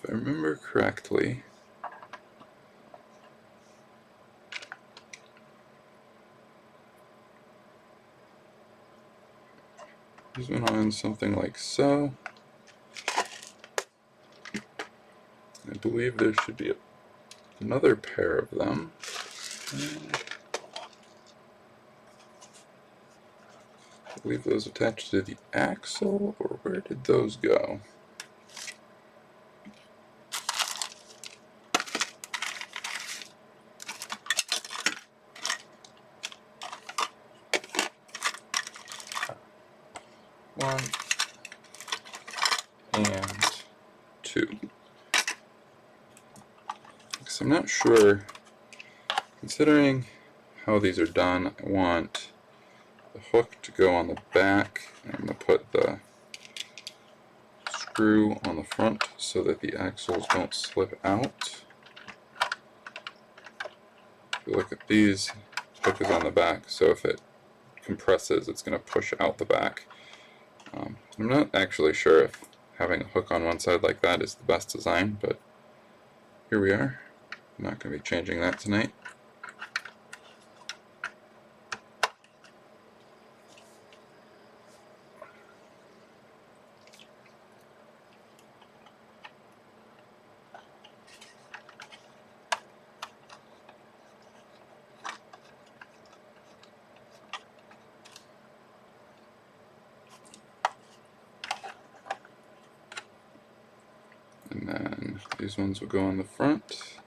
If I remember correctly, these went on something like so. I believe there should be another pair of them. I believe those attached to the axle, or where did those go? One and two. Because I'm not sure, considering how these are done, I want the hook to go on the back. I'm going to put the screw on the front so that the axles don't slip out. If you look at these, the hook is on the back, so if it compresses, it's going to push out the back. I'm not actually sure if having a hook on one side like that is the best design, but here we are. I'm not going to be changing that tonight. And then these ones will go on the front.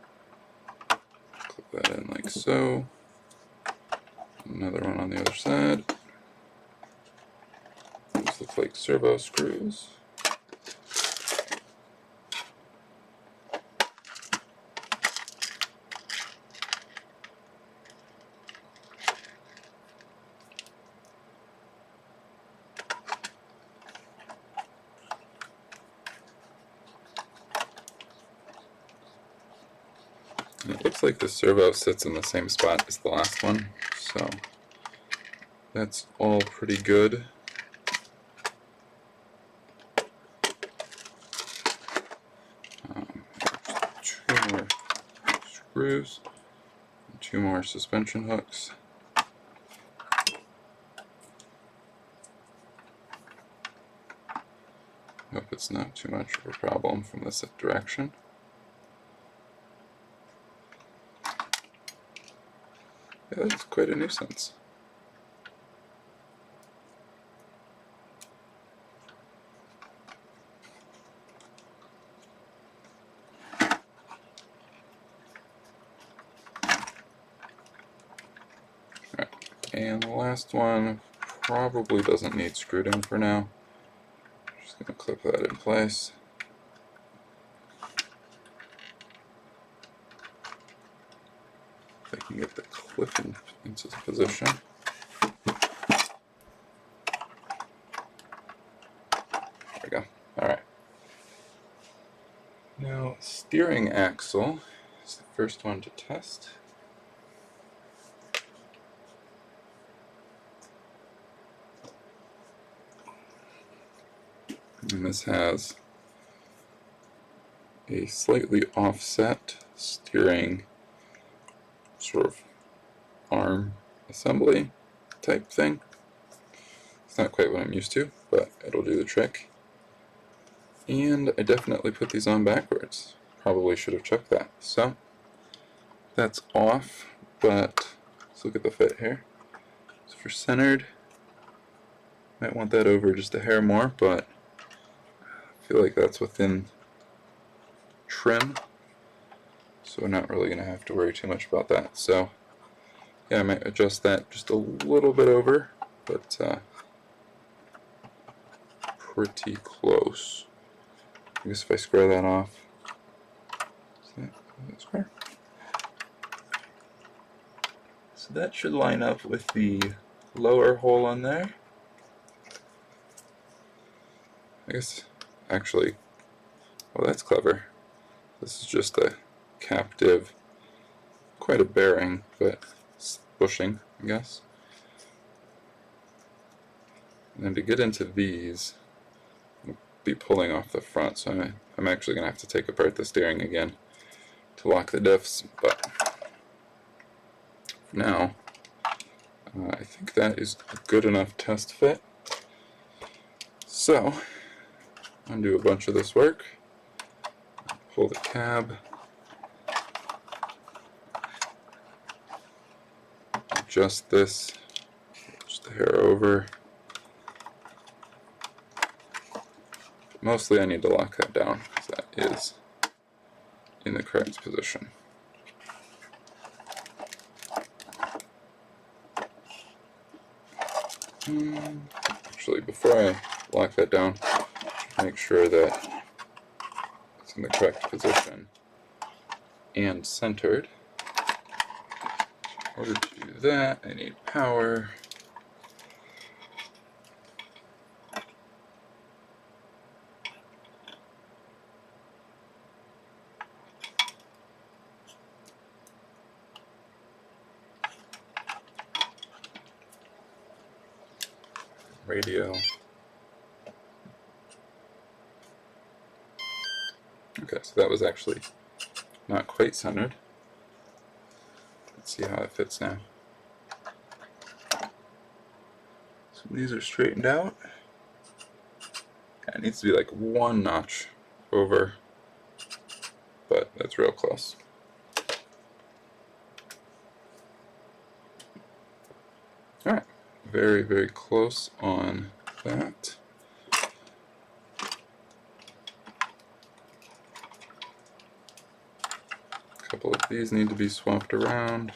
Clip that in like so. Another one on the other side. These look like servo screws. And it looks like the servo sits in the same spot as the last one, so that's all pretty good. Two more screws, and two more suspension hooks. Hope it's not too much of a problem from this direction. Yeah, that's quite a nuisance. Alright, and the last one probably doesn't need screwed in for now. Just going to clip that in place. If I can get the clip into position. There we go. Alright. Now, steering axle is the first one to test. And this has a slightly offset steering sort of arm assembly type thing. It's not quite what I'm used to, but it'll do the trick. And I definitely put these on backwards. Probably should have checked that. So that's off, but let's look at the fit here. So for centered, might want that over just a hair more, but I feel like that's within trim, so we're not really going to have to worry too much about that. So yeah, I might adjust that just a little bit over, but pretty close. I guess if I square that off, square. So that should line up with the lower hole on there. I guess, actually, oh, that's clever. This is just a captive, quite a bearing, but bushing, I guess. And then to get into these, be pulling off the front, so I'm actually going to have to take apart the steering again to lock the diffs, but for now, I think that is a good enough test fit. So, undo a bunch of this work, pull the cab, adjust this, just a hair over. Mostly I need to lock that down, because that is in the correct position. Actually, before I lock that down, make sure that it's in the correct position and centered. In order to do that, I need power. Radio. Okay, so that was actually not quite centered. Let's see how it fits now. So these are straightened out. It needs to be like one notch over, but that's real close. Alright, very, very close on that. A couple of these need to be swapped around.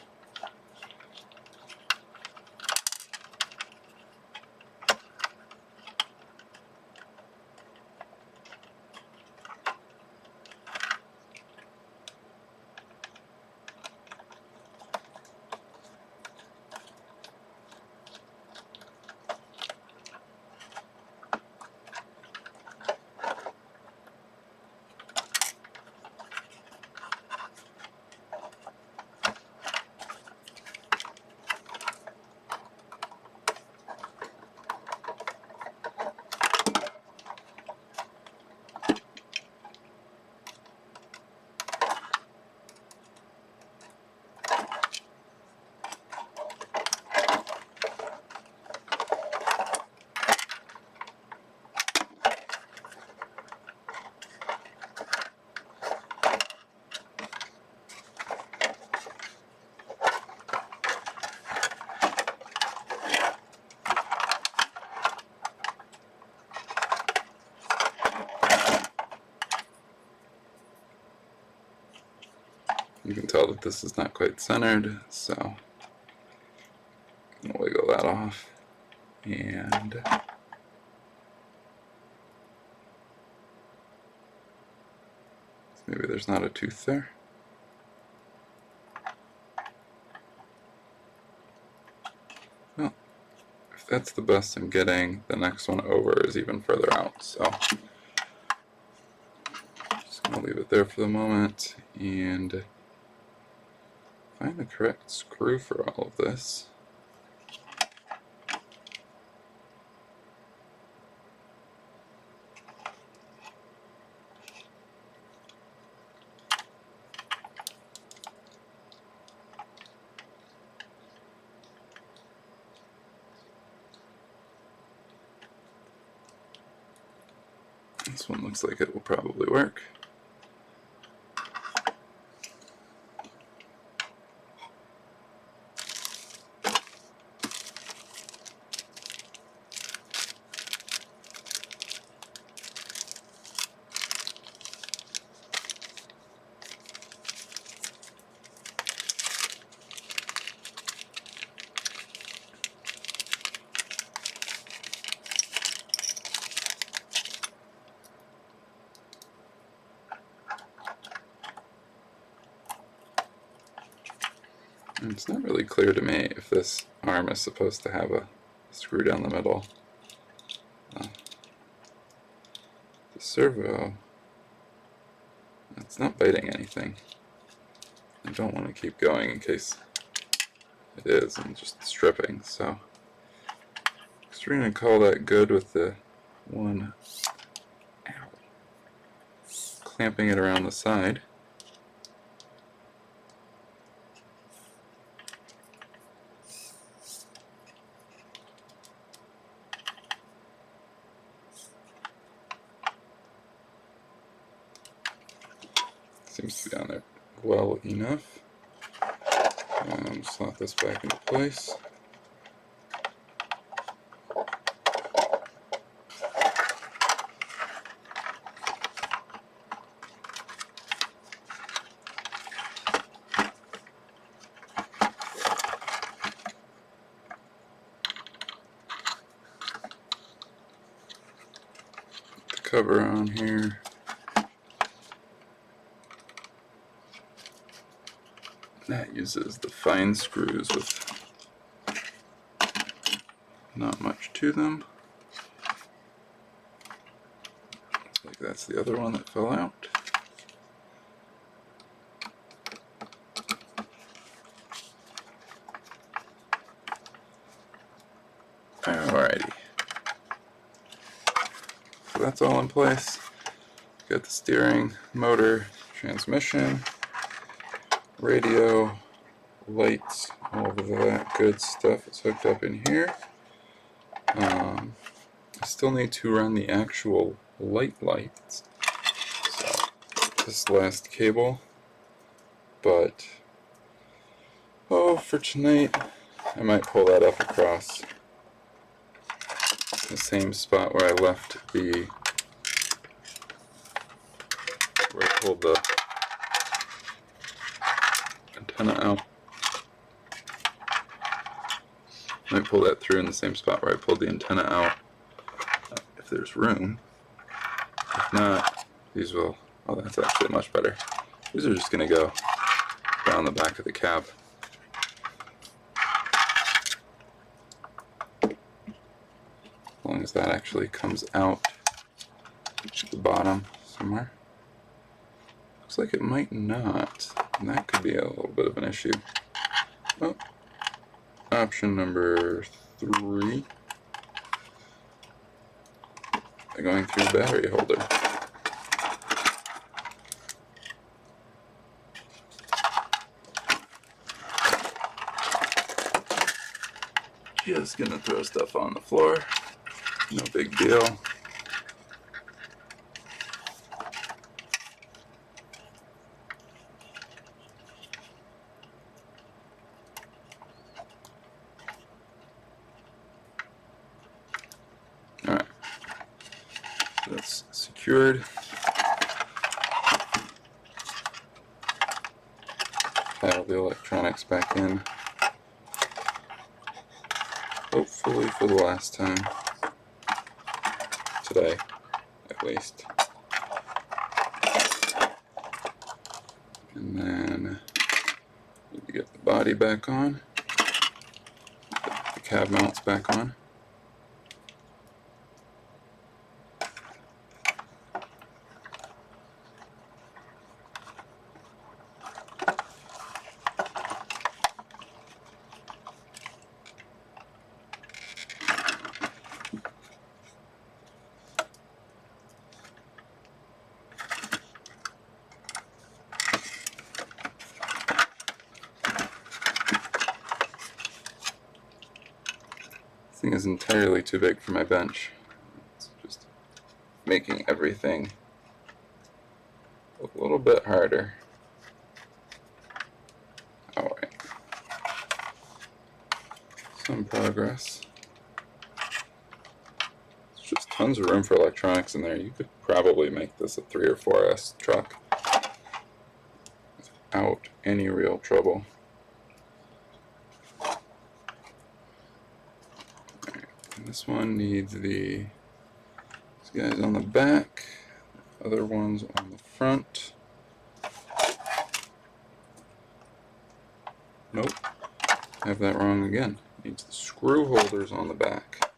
You can tell that this is not quite centered, so I'll wiggle that off. And maybe there's not a tooth there. Well, if that's the best I'm getting, the next one over is even further out, so just gonna leave it there for the moment and find the correct screw for all of this. This one looks like it will probably work. And it's not really clear to me if this arm is supposed to have a screw down the middle. The servo, it's not biting anything. I don't want to keep going in case it is and just stripping, so we're going to call that good with the one clamping it around the side. Seems to be on there well enough. Slot this back into place. Put the cover on here. That uses the fine screws with not much to them. Like that's the other one that fell out. Alrighty. So that's all in place. Got the steering, motor, transmission, radio, lights, all of that good stuff is hooked up in here. I still need to run the actual lights. So this last cable, but for tonight I might pull that up across the same spot where I left where I pulled the antenna out. I might pull that through in the same spot where I pulled the antenna out, if there's room. If not, these will, oh, that's actually much better. These are just going to go down the back of the cab. As long as that actually comes out at the bottom somewhere. Looks like it might not, and that could be a little bit of an issue. Oh, option number 3. Going through the battery holder. Just gonna throw stuff on the floor. No big deal. Alright. That's secured. Pile the electronics back in. Hopefully for the last time. Today, at least. And then need to get the body back on. Get the cab mounts back on. This thing is entirely too big for my bench. It's just making everything a little bit harder. Alright. Some progress. There's just tons of room for electronics in there. You could probably make this a 3 or 4S truck without any real trouble. This one needs these guys on the back, the other ones on the front. Nope, I have that wrong again. Needs the screw holders on the back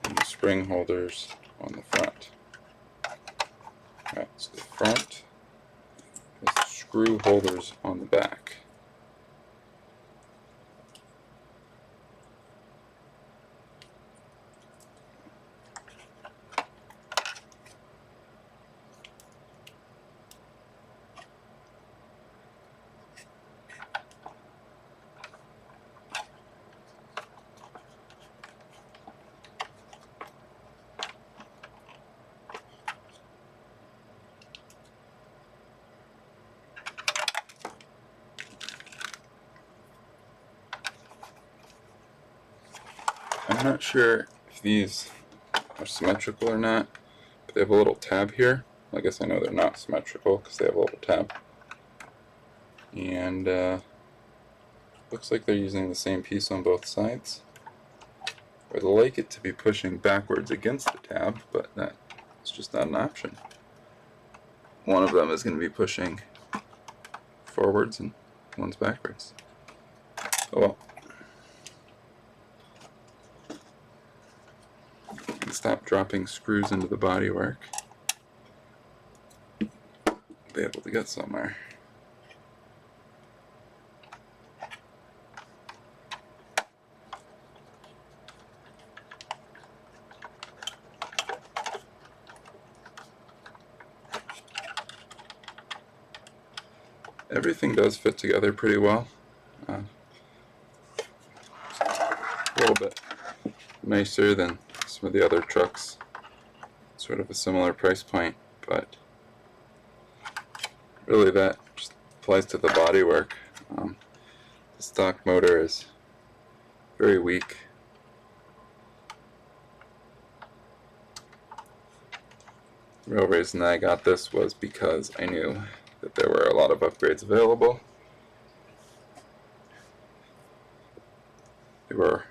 and the spring holders on the front. Alright, so the front has the screw holders on the back. I'm not sure if these are symmetrical or not, but they have a little tab here. I guess I know they're not symmetrical because they have a little tab. And looks like they're using the same piece on both sides. I'd like it to be pushing backwards against the tab, but that's just not an option. One of them is going to be pushing forwards and one's backwards. Oh well. Stop dropping screws into the bodywork. Be able to get somewhere. Everything does fit together pretty well. A little bit nicer than some of the other trucks. Sort of a similar price point, but really that just applies to the bodywork. The stock motor is very weak. The real reason I got this was because I knew that there were a lot of upgrades available. There were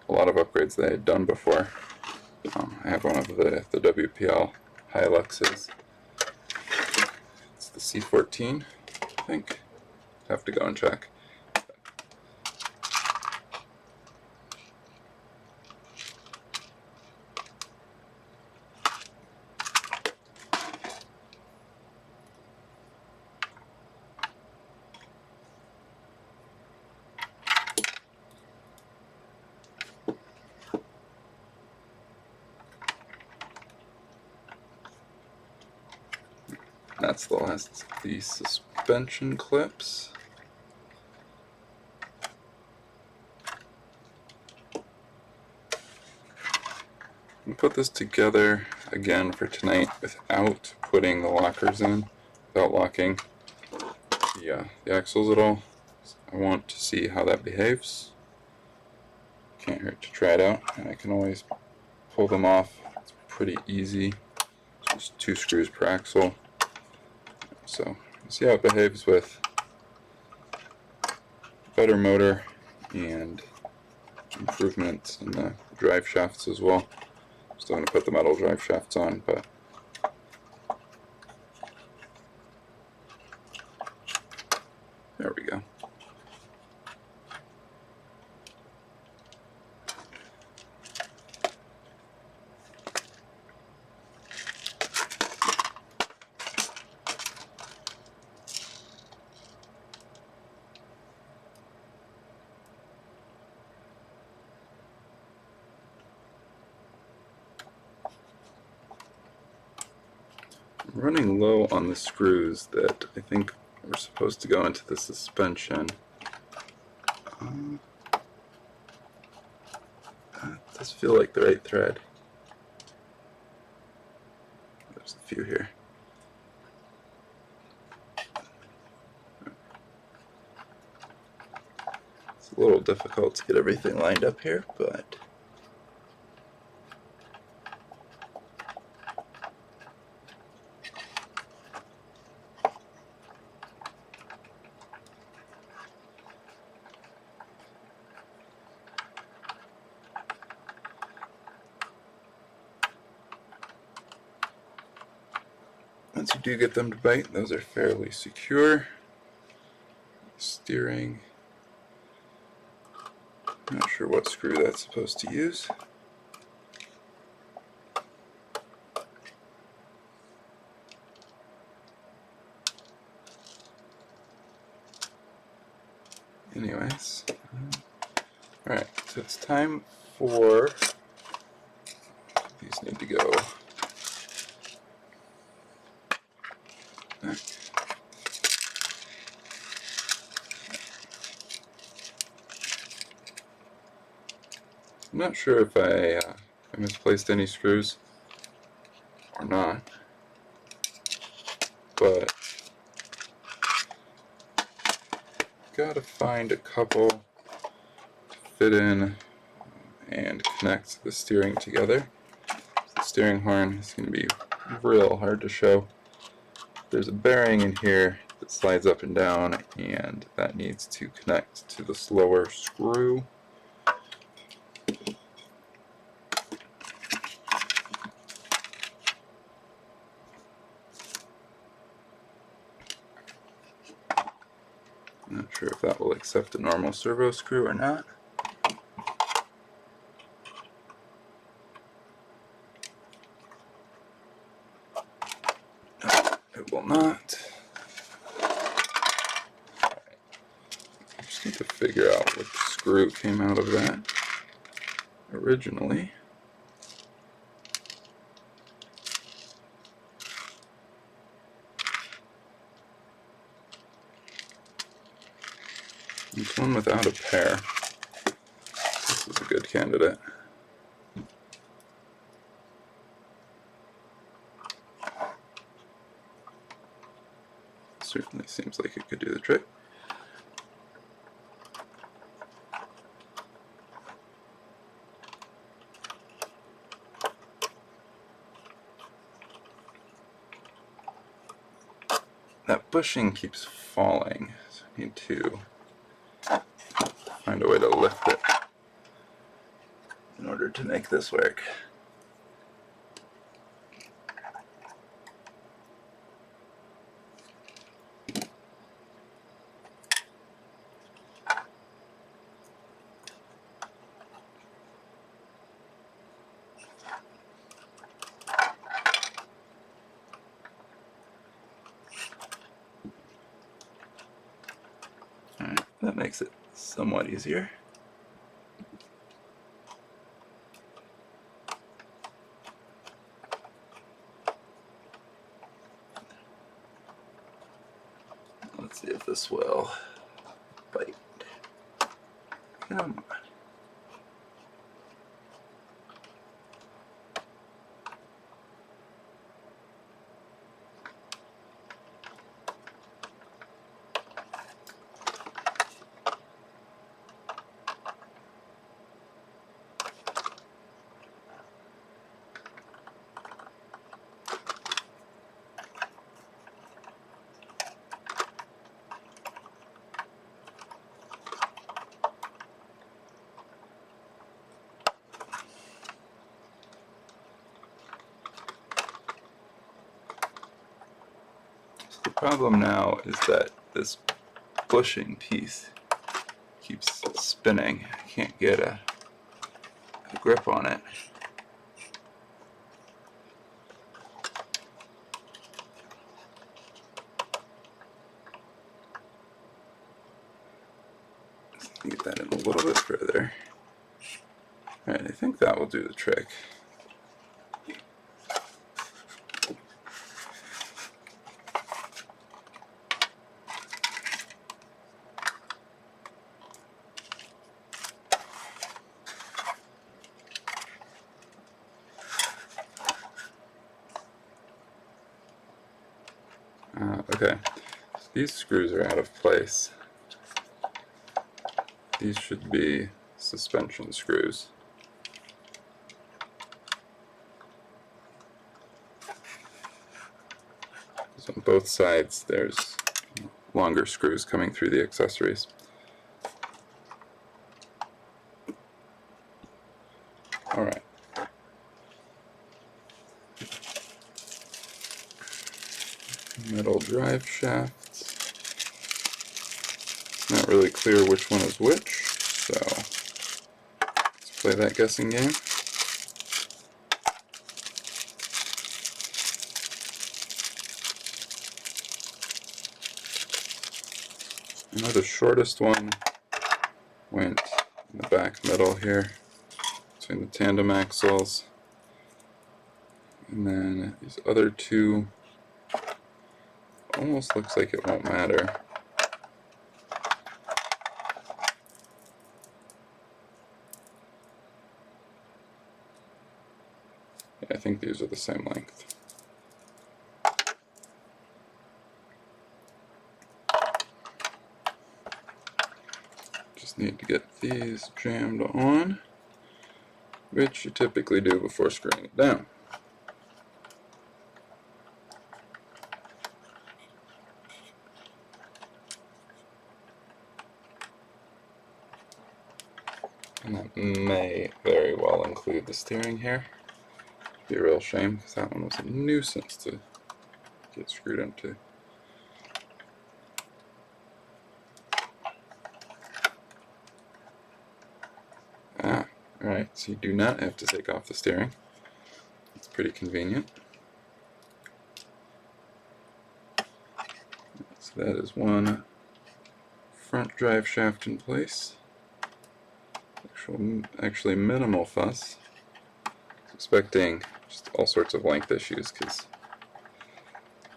a lot of upgrades that I had done before. I have one of the WPL Hiluxes. It's the C14, I think. Have to go and check. That's the last of the suspension clips. I'll put this together again for tonight without putting the lockers in, without locking the axles at all. I want to see how that behaves. Can't hurt to try it out, and I can always pull them off. It's pretty easy. Just 2 screws per axle. So see how it behaves with better motor and improvements in the drive shafts as well. Still going to put the metal drive shafts on, but there we go. I'm running low on the screws that I think are supposed to go into the suspension. That does feel like the right thread. There's a few here. It's a little difficult to get everything lined up here, but once you do get them to bite, those are fairly secure. Steering. Not sure what screw that's supposed to use. Anyways, alright, so it's time for, these need to go back. I'm not sure if I misplaced any screws or not, but gotta find a couple to fit in and connect the steering together. The steering horn is going to be real hard to show. There's a bearing in here that slides up and down, and that needs to connect to the slower screw. I'm not sure if that will accept a normal servo screw or not. No, it will not. I just need to figure out which screw came out of that originally. There's one without a pair. This is a good candidate. Certainly seems like it could do the trick. That bushing keeps falling, so I need to find a way to lift it in order to make this work. Alright, that makes it somewhat easier. Let's see if this will bite. Come on. The problem now is that this bushing piece keeps spinning. I can't get a grip on it. Let's get that in a little bit further. Alright, I think that will do the trick. Okay, so these screws are out of place. These should be suspension screws. So on both sides there's longer screws coming through the accessories. Alright. Metal drive shafts. It's not really clear which one is which, so let's play that guessing game. I know the shortest one went in the back middle here, between the tandem axles, and then these other two almost looks like it won't matter. I think these are the same length. Just need to get these jammed on. which you typically do before screwing it down. And that may very well include the steering here. Be a real shame, because that one was a nuisance to get screwed into. Alright, so you do not have to take off the steering. It's pretty convenient. So that is one front drive shaft in place. Actually minimal fuss. I was expecting just all sorts of length issues, because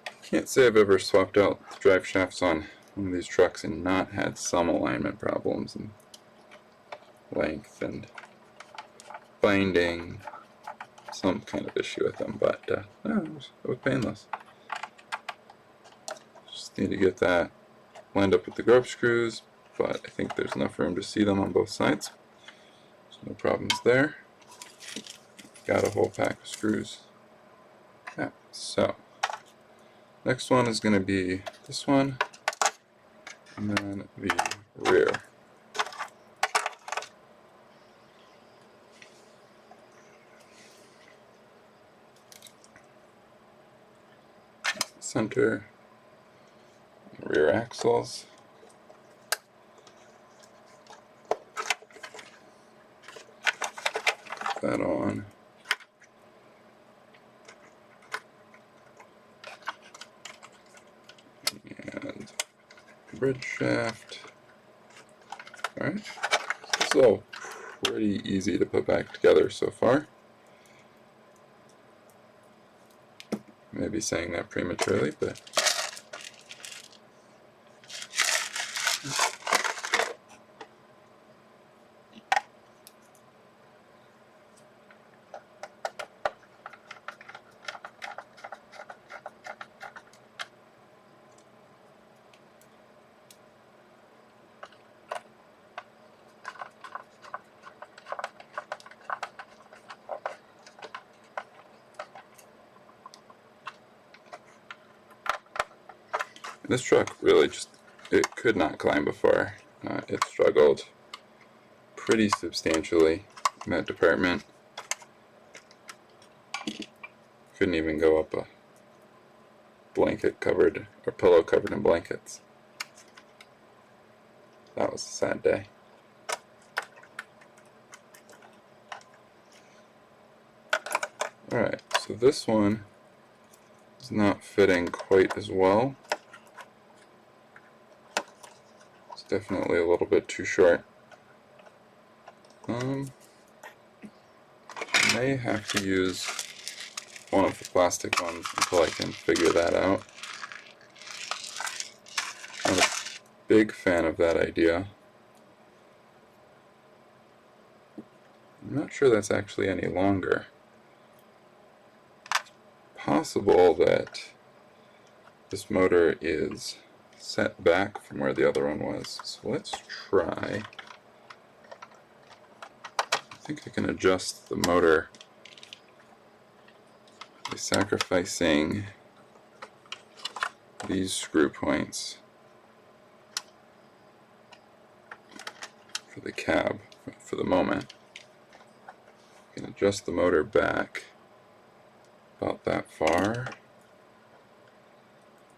I can't say I've ever swapped out the drive shafts on one of these trucks and not had some alignment problems and length and binding, some kind of issue with them, but no, it was painless. Just need to get that lined up with the grope screws, but I think there's enough room to see them on both sides. So no problems there. Got a whole pack of screws. Yeah, so next one is going to be this one, and then the rear. Center, rear axles. Put that on. And bridge shaft. Alright, this is all pretty easy to put back together so far. Maybe saying that prematurely, but this truck really just, it could not climb before. It struggled pretty substantially in that department. Couldn't even go up a blanket covered, or pillow covered in blankets. That was a sad day. Alright, so this one is not fitting quite as well. It's definitely a little bit too short. May have to use one of the plastic ones until I can figure that out. Not a big fan of that idea. I'm not sure that's actually any longer. Possible that this motor is set back from where the other one was. So let's try. I think I can adjust the motor by sacrificing these screw points for the cab for the moment. I can adjust the motor back about that far,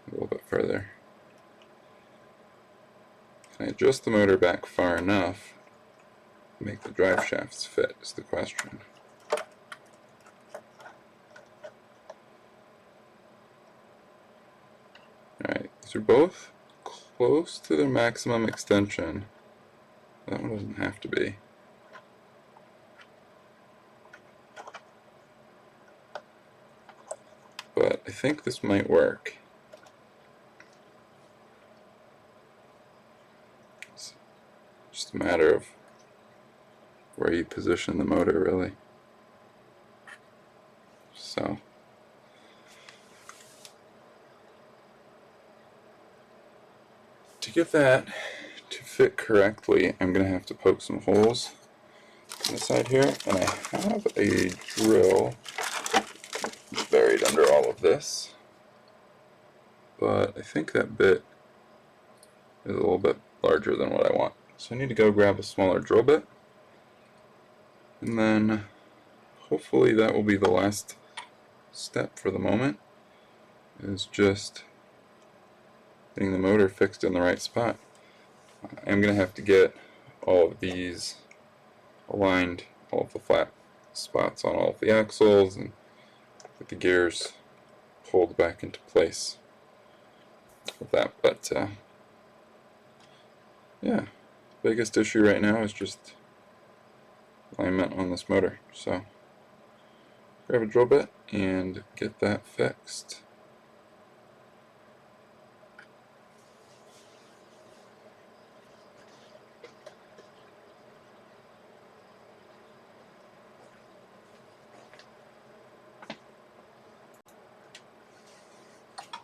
a little bit further. Can I adjust the motor back far enough to make the drive shafts fit is the question. Alright, these are both close to their maximum extension. That one doesn't have to be. But I think this might work. It's just a matter of where you position the motor, really. So to get that to fit correctly, I'm going to have to poke some holes on the side here, and I have a drill buried under all of this, but I think that bit is a little bit larger than what I want. So I need to go grab a smaller drill bit, and then hopefully that will be the last step for the moment, is just getting the motor fixed in the right spot. I'm going to have to get all of these aligned, all of the flat spots on all of the axles, and get the gears pulled back into place with that. But yeah, biggest issue right now is just alignment on this motor. So grab a drill bit and get that fixed.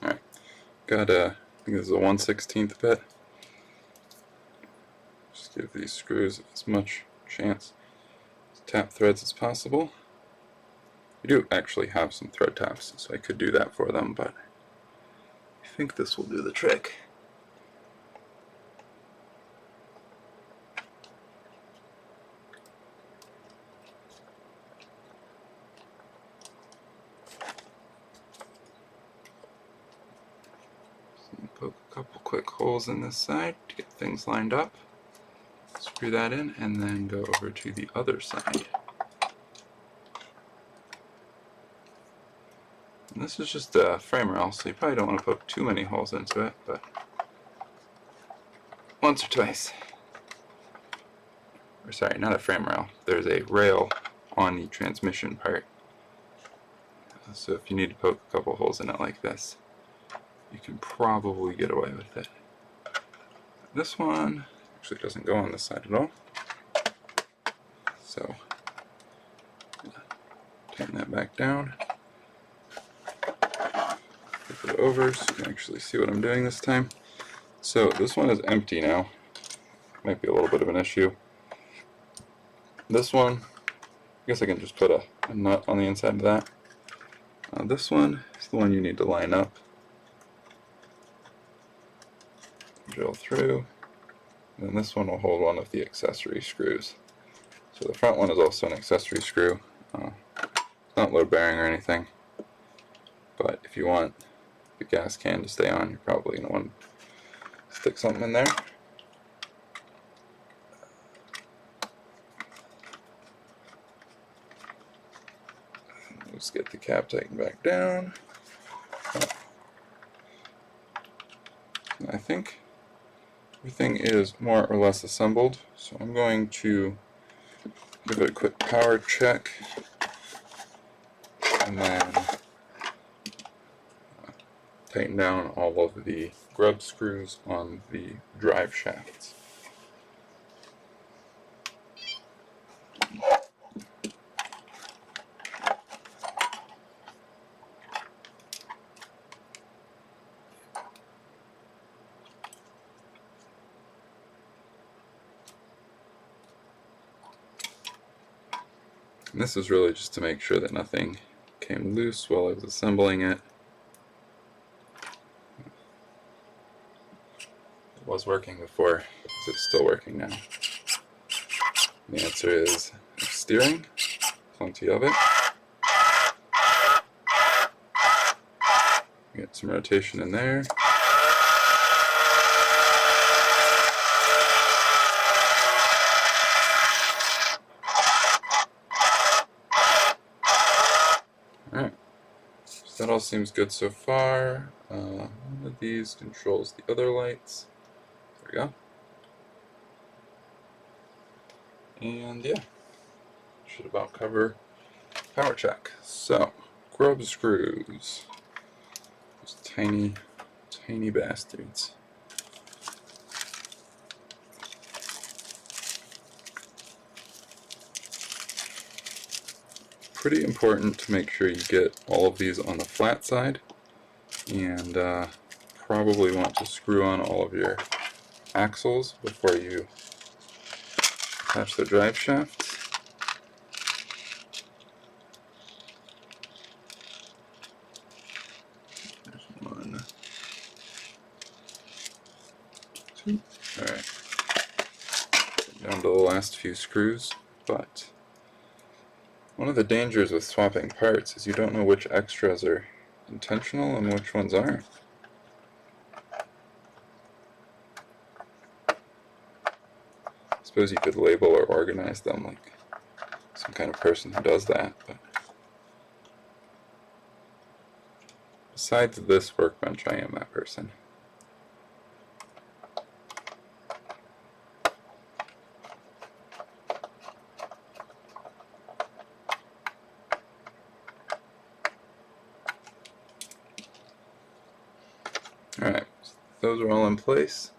Alright, got I think this is a 1/16 bit. Just give these screws as much chance to tap threads as possible. I do actually have some thread taps, so I could do that for them, but I think this will do the trick. Poke a couple quick holes in this side to get things lined up. Screw that in, and then go over to the other side. And this is just a frame rail, so you probably don't want to poke too many holes into it, but once or twice. Or sorry, not a frame rail. There's a rail on the transmission part. So if you need to poke a couple holes in it like this, you can probably get away with it. This one actually doesn't go on this side at all. So tighten that back down. Flip it over so you can actually see what I'm doing this time. So this one is empty now. Might be a little bit of an issue. This one, I guess I can just put a nut on the inside of that. This one is the one you need to line up. Drill through. And then this one will hold one of the accessory screws. So the front one is also an accessory screw. It's not load bearing or anything. But if you want the gas can to stay on, you're probably going to want to stick something in there. Let's get the cap tightened back down. I think everything is more or less assembled, so I'm going to give it a quick power check, and then tighten down all of the grub screws on the drive shafts. And this is really just to make sure that nothing came loose while I was assembling it. It was working before. Is it still working now? The answer is steering. Plenty of it. Get some rotation in there. Alright, so that all seems good so far. One of these controls the other lights. There we go. And yeah, should about cover power check. So, grub screws. Those tiny, tiny bastards. Pretty important to make sure you get all of these on the flat side, and probably want to screw on all of your axles before you attach the drive shafts. the last few screws, but one of the dangers with swapping parts is you don't know which extras are intentional and which ones aren't. I suppose you could label or organize them like some kind of person who does that, but besides this workbench, I am that person. Alright, so those are all in place.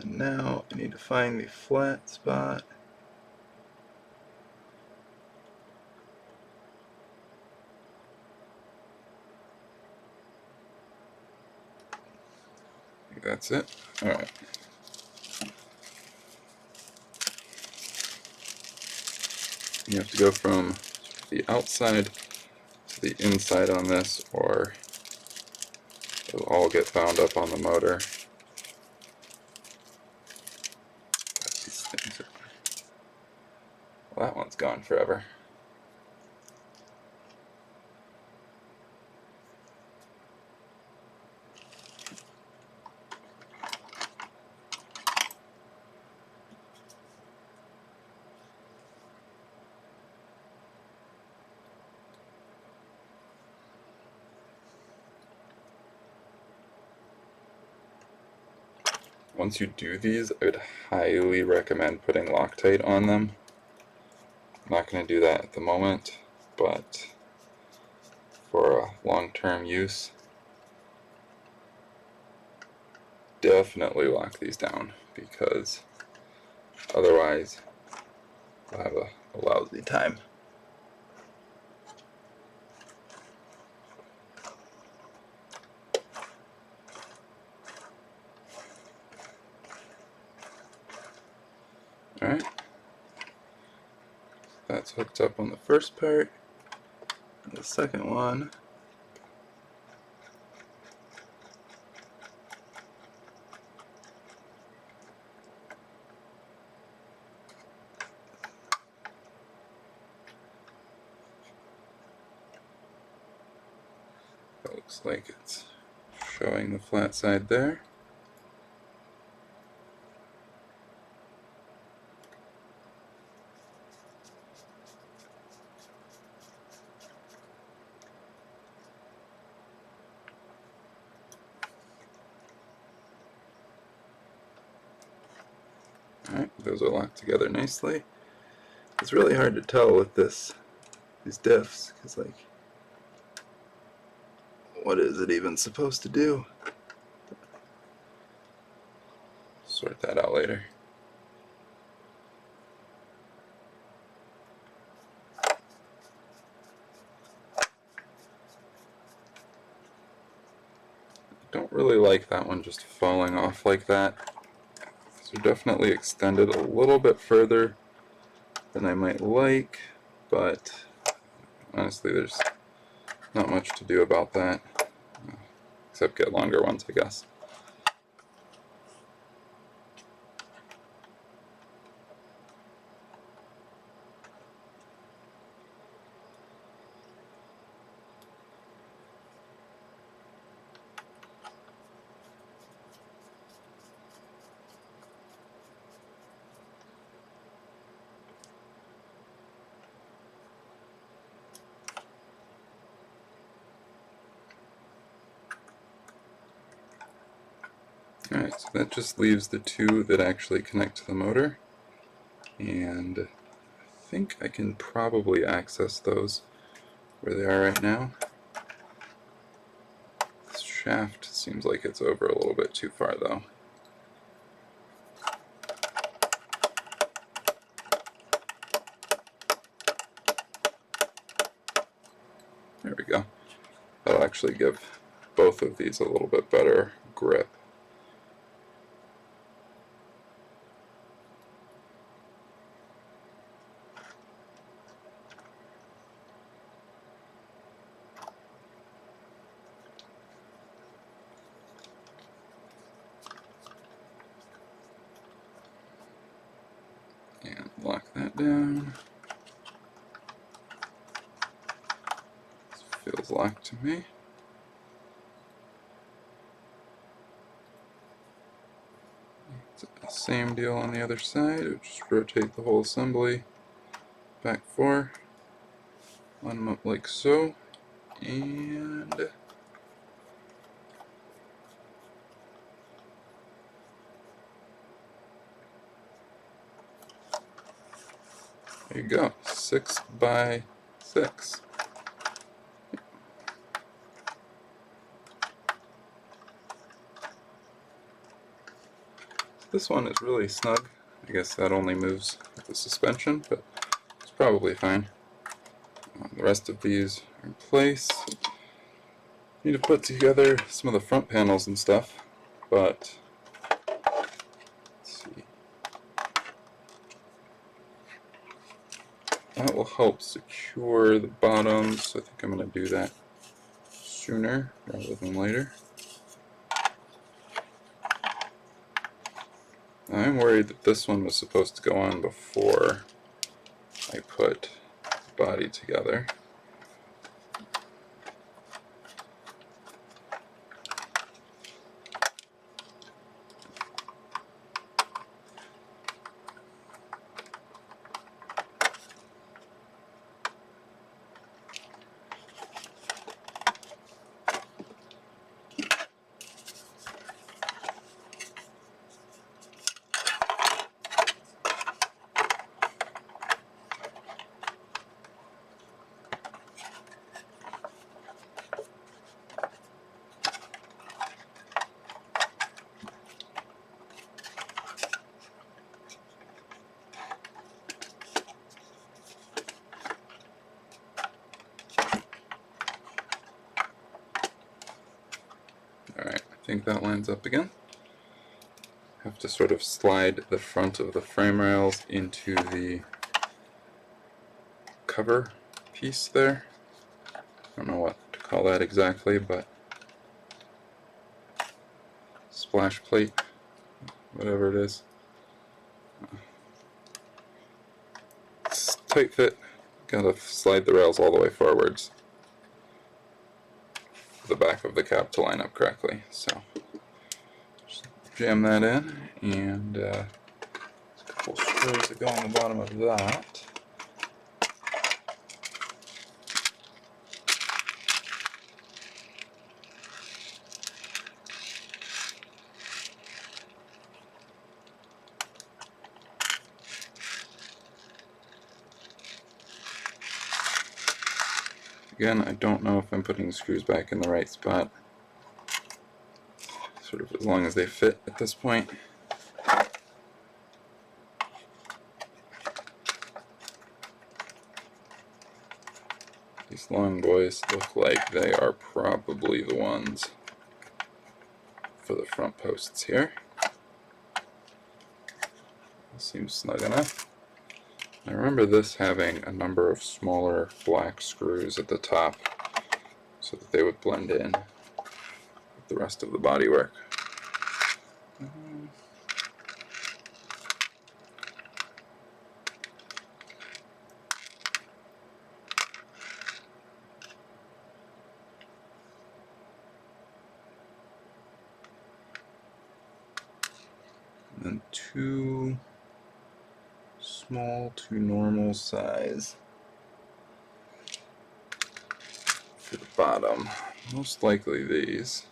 Now I need to find the flat spot. I think that's it. Alright. You have to go from the outside to the inside on this, or it'll all get bound up on the motor. These things are... Well, that one's gone forever. Once you do these, I would highly recommend putting Loctite on them. I'm not going to do that at the moment, but for long-term use, definitely lock these down, because otherwise you'll have a lousy time. Alright, that's hooked up on the first part. And the second one, it looks like it's showing the flat side there. Alright, those are locked together nicely. It's really hard to tell with these diffs, because like, what is it even supposed to do? Sort that out later. Don't really like that one just falling off like that. So definitely extended a little bit further than I might like, but honestly there's not much to do about that, except get longer ones, I guess. Alright, so that just leaves the two that actually connect to the motor, and I think I can probably access those where they are right now. This shaft seems like it's over a little bit too far though. There we go. That'll actually give both of these a little bit better grip. down. This feels locked to me. Same deal on the other side. Just rotate the whole assembly back 4, line them up like so, and there you go, 6 by 6. This one is really snug. I guess that only moves with the suspension, but it's probably fine. The rest of these are in place. Need to put together some of the front panels and stuff, but let's see. That will help secure the bottoms, so I think I'm going to do that sooner rather than later. I'm worried that this one was supposed to go on before I put the body together. Alright, I think that lines up again. Have to sort of slide the front of the frame rails into the cover piece there. I don't know what to call that exactly, but splash plate, whatever it is. It's tight fit. Gotta slide the rails all the way forwards for the back of the cab to line up correctly. So just jam that in, and there's a couple screws that go on the bottom of that. Again, I don't know if I'm putting the screws back in the right spot. Sort of as long as they fit at this point. These long boys look like they are probably the ones for the front posts here. Seems snug enough. I remember this having a number of smaller black screws at the top so that they would blend in with the rest of the bodywork. And then 2 small to normal size for the bottom. Most likely these.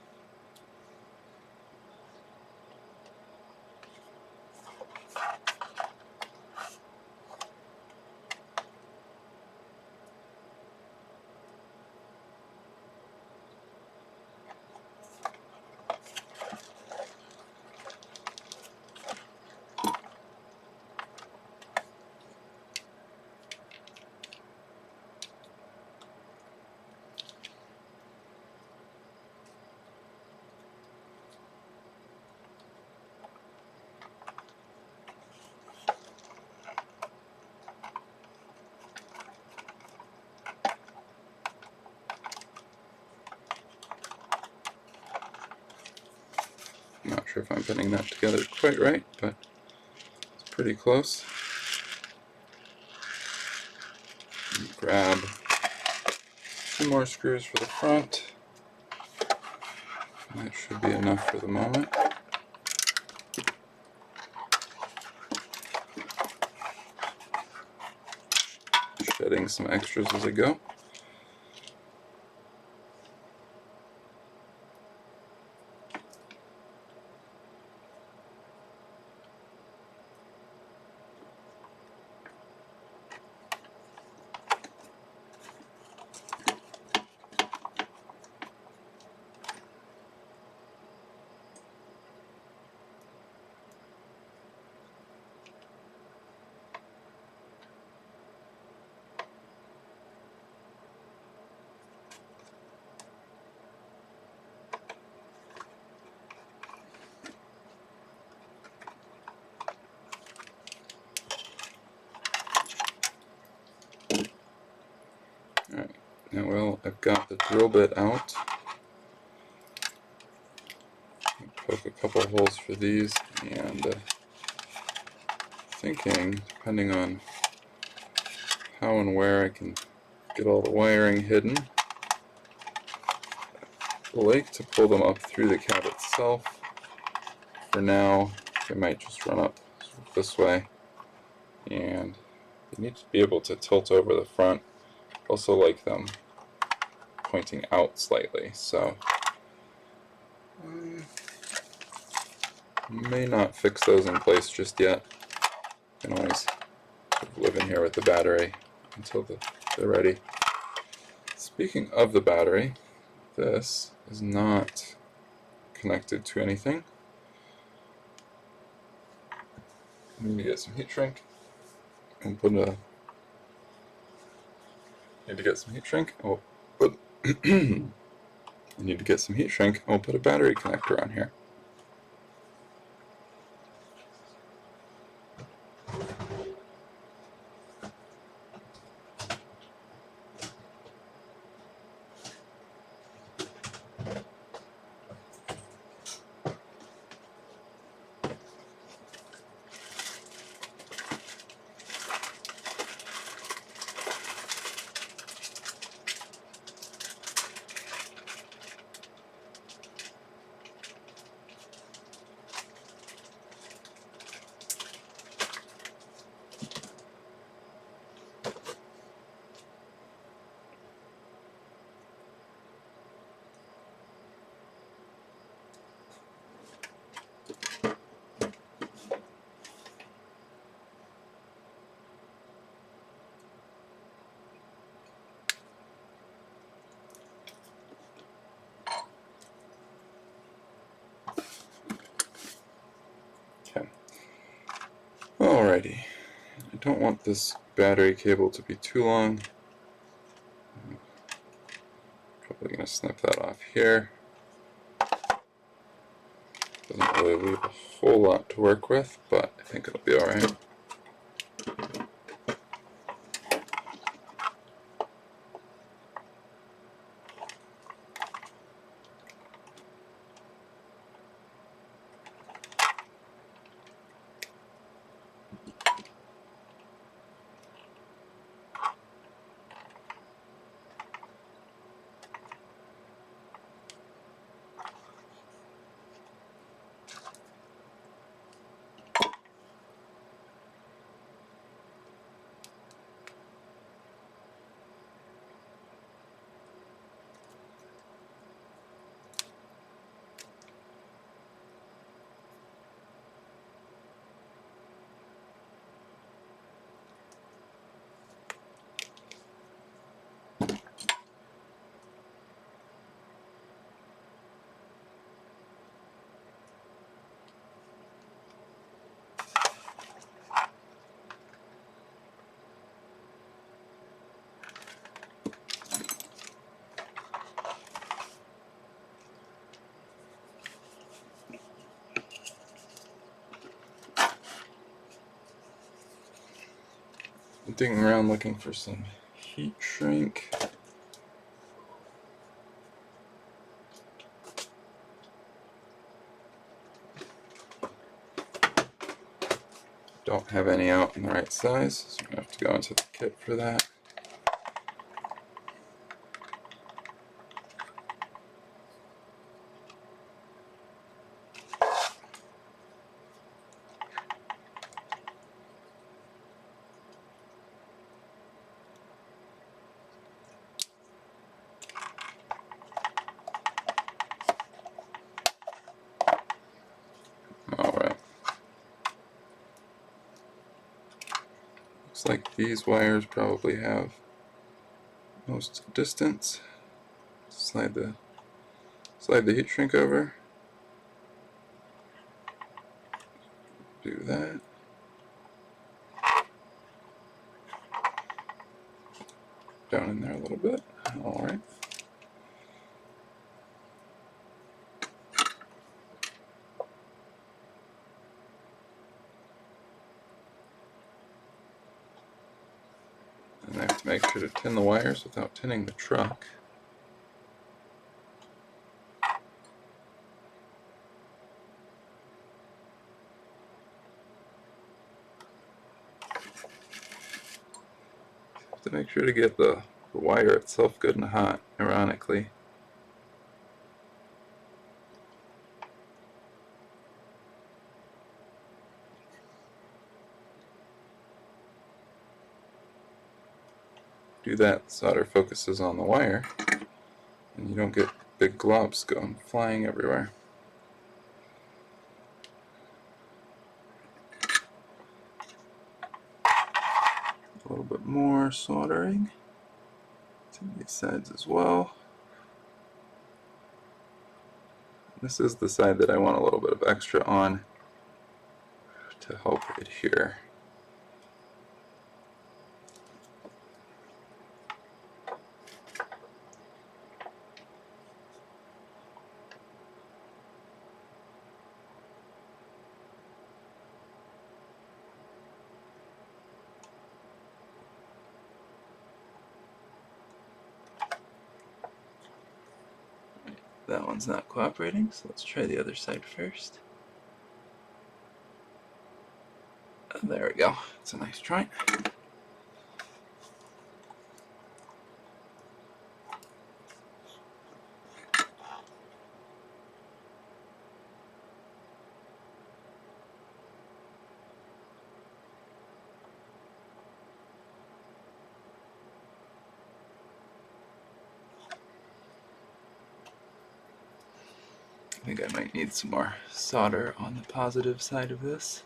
I'm not sure if I'm putting that together quite right, but it's pretty close. 2 more screws for the front. That should be enough for the moment. Shedding some extras as I go. Alright, now well, I've got the drill bit out. I'll poke a couple holes for these, and thinking, depending on how and where I can get all the wiring hidden, I like to pull them up through the cab itself. For now, I might just run up this way, and you need to be able to tilt over the front. Also like them pointing out slightly, so may not fix those in place just yet. You can always live in here with the battery until they're ready. Speaking of the battery, this is not connected to anything. I need to get some heat shrink and put a. Need to get some heat shrink. Oh, put. I need to get some heat shrink. I'll put a battery connector on here. Okay. Alrighty. I don't want this battery cable to be too long. I'm probably going to snip that off here. Doesn't really leave a whole lot to work with, but I think it'll be alright. I'm digging around looking for some heat shrink. Don't have any out in the right size, so I'm going to have to go into the kit for that. like these wires probably have most distance. Slide the heat shrink over. Do that. Down in there a little bit. Alright. And I have to make sure to tin the wires without tinning the truck. Have to make sure to get the wire itself good and hot, ironically. Do that, solder focuses on the wire, and you don't get big globs going flying everywhere. A little bit more soldering to these sides as well. This is the side that I want a little bit of extra on to help adhere. That one's not cooperating, so let's try the other side first. There we go. It's a nice try. I think I might need some more solder on the positive side of this.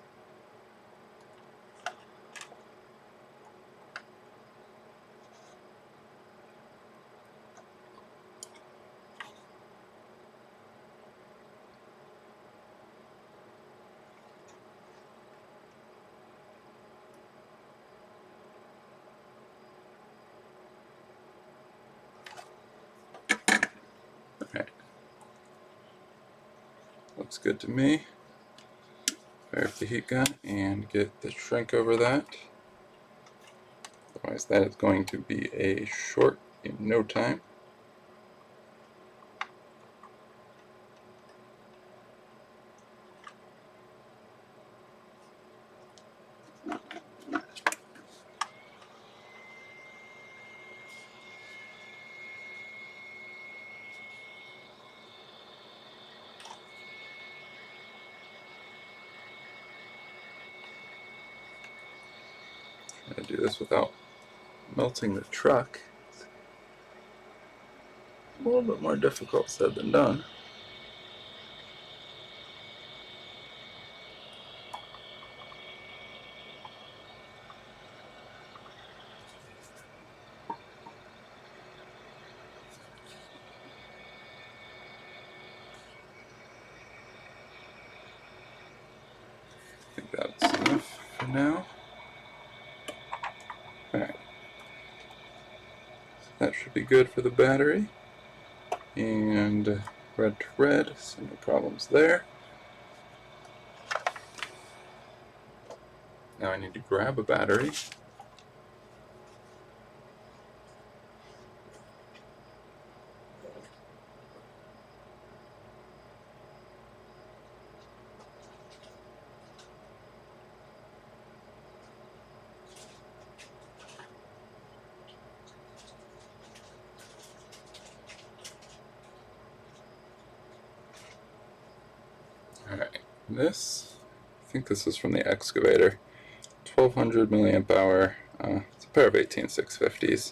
Alright. Looks good to me. Fire up the heat gun and get the shrink over that. Otherwise that is going to be a short in no time. Try to do this without melting the truck. It's a little bit more difficult said than done. I think that's enough for now. Alright. So that should be good for the battery. And red to red, so no problems there. Now I need to grab a battery. Alright, this, I think this is from the excavator. 1200 milliamp hour, it's a pair of 18650s.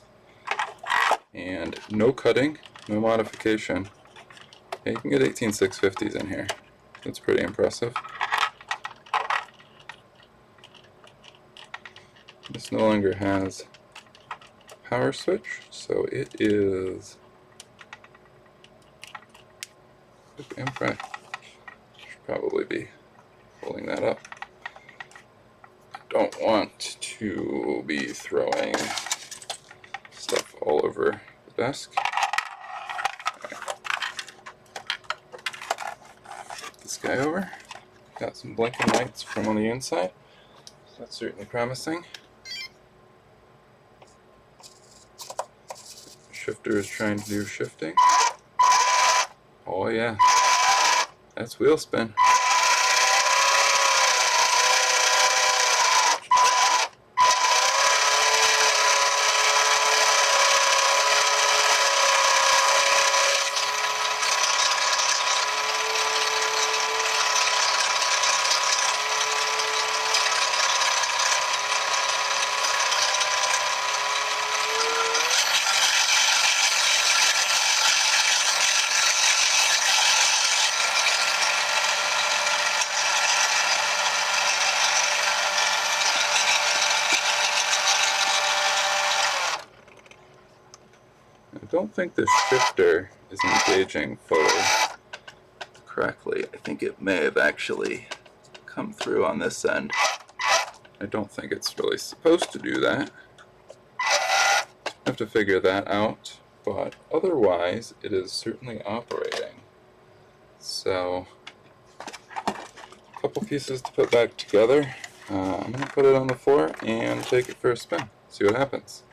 And no cutting, no modification. Yeah, you can get 18650s in here. That's pretty impressive. This This no longer has power switch, so it is. Should probably be pulling that up. Don't want to be throwing stuff all over the desk. Put this guy over. Got some blinking lights from on the inside. So that's certainly promising. Shifter is trying to do shifting. Oh yeah, that's wheel spin. I don't think the shifter is engaging fully correctly. I think it may have actually come through on this end. I don't think it's really supposed to do that. I have to figure that out, but otherwise it is certainly operating. So, a couple pieces to put back together. I'm going to put it on the floor and take it for a spin. See what happens.